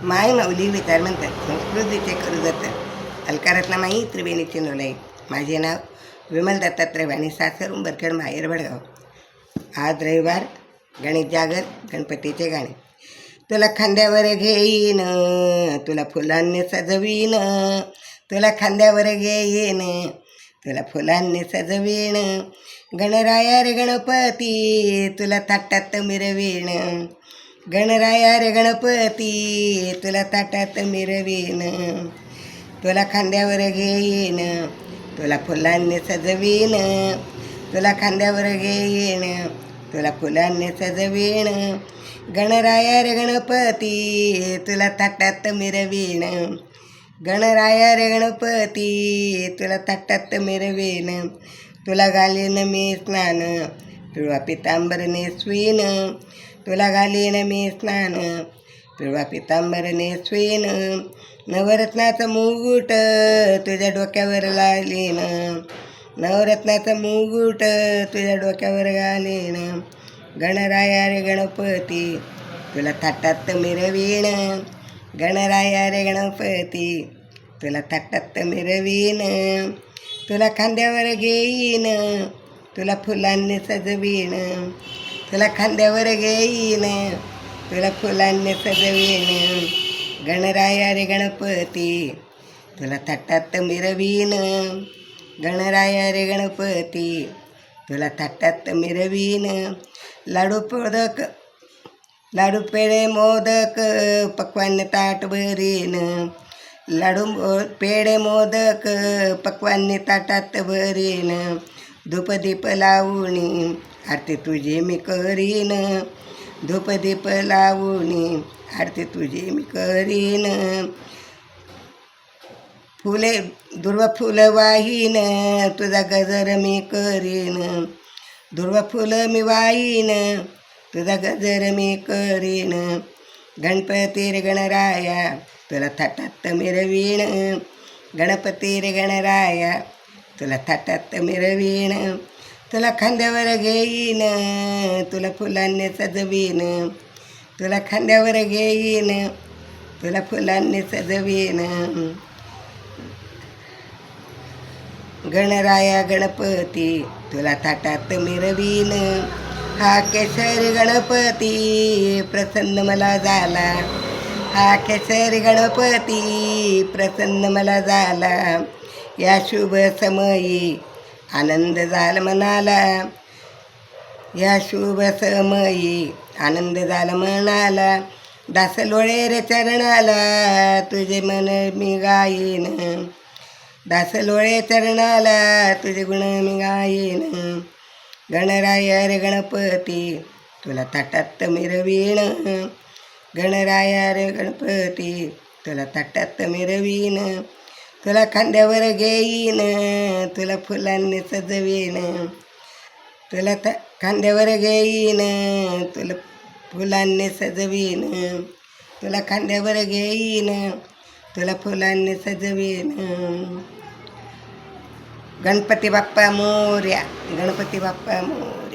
माय माऊली विचार म्हणतात संस्कृतीचे करू जातं अलकारातला माई त्रिवेणीचे नोलाई. माझे नाव विमल दत्तात्रय आणि सासर उंबरखेड माहेर भडगाव. आज रविवार, गणेश जागर, गणपतीचे गाणे. तुला खांद्यावर घेईन, तुला फुलांनी सजवीन, तुला खांद्यावर घेईन, तुला फुलांनी सजवीन. गणराया रे गणपती तुला ताटात मिरवीण, गणराया रे गणपती तुला ताटात मिरवीन. तुला खांद्यावर घेईन, तुला फुलांनी सजवीन, तुला खांद्यावर घेईन, तुला फुलांनी सजवीण. गणराया रे गणपती तुला ताटात मिरवीण, गणराया रे गणपती तुला ताटात मिरवीण. तुला घालीन मी स्नान, पिवळा पितांबर नेसवीन, तुला घालीन मी स्नान, पिवळा पितांबर नेसवीन. नवरत्नाचं मुकुट तुझ्या डोक्यावर घालीन, नवरत्नाचं मुकुट तुझ्या डोक्यावर घालीन. गणराया रे गणपती तुला ताटात मिरवीण, गणराया रे गणपती तुला ताटात मिरवीण. तुला खांद्यावर घेईन, तुला फुलांनी सजवीण, तुला खांद्यावर घेईन, तुला फुलांनी सजवीण. गणराया रे गणपती तुला ताटात मिरवीण, गणराया रे गणपती तुला ताटात मिरवीण. लाडू मोदक, लाडू पेढे मोदक पक्वान्न ताट भरीन, लाडू पेढे मोदक पक्वान्नी ताटात भरीन. धूपदीप लावणी आरती तुझी मी करीन, धूपदीप लावणी आरती तुझी मी करीन. फुले दुर्वा फुलं वाहीन तुझा गजर मी करीन, दुर्वा फुलं मी वाहीन तुझा गजर मी करीन. गणपती रे गणराया तुला थाटात मिरवीण, गणपती रे गणराया तुला थाटात मिरवीण. तुला खांद्यावर घेईन, तुला फुलांनी सजवीन, तुला खांद्यावर घेईन, तुला फुलांनी सजवीन. गणराया गणपती तुला थाटात मिरवीन. हा केसरी गणपती प्रसन्न मला झाला, हा केसरी गणपती प्रसन्न मला झाला. या शुभ समयी आनंद झाला मनाला, या शुभ समयी आनंद झाला मनाला. दास लोळे रे चरणाला तुझे मन मी गाईन, दास लोळे चरणाला तुझे गुण मी गाईन. गणराया रे गणपती तुला ताटात मिरवीण, गणराया रे गणपती तुला ताटात मिरवीण. तुला खांद्यावर घेईन, तुला फुलांनी सजवीन, तुला खांद्यावर घेईन, तुला फुलांनी सजवीन, तुला खांद्यावर घेईन, तुला फुलांनी सजवीन. गणपती बाप्पा मोरया, गणपती बाप्पा मोरया.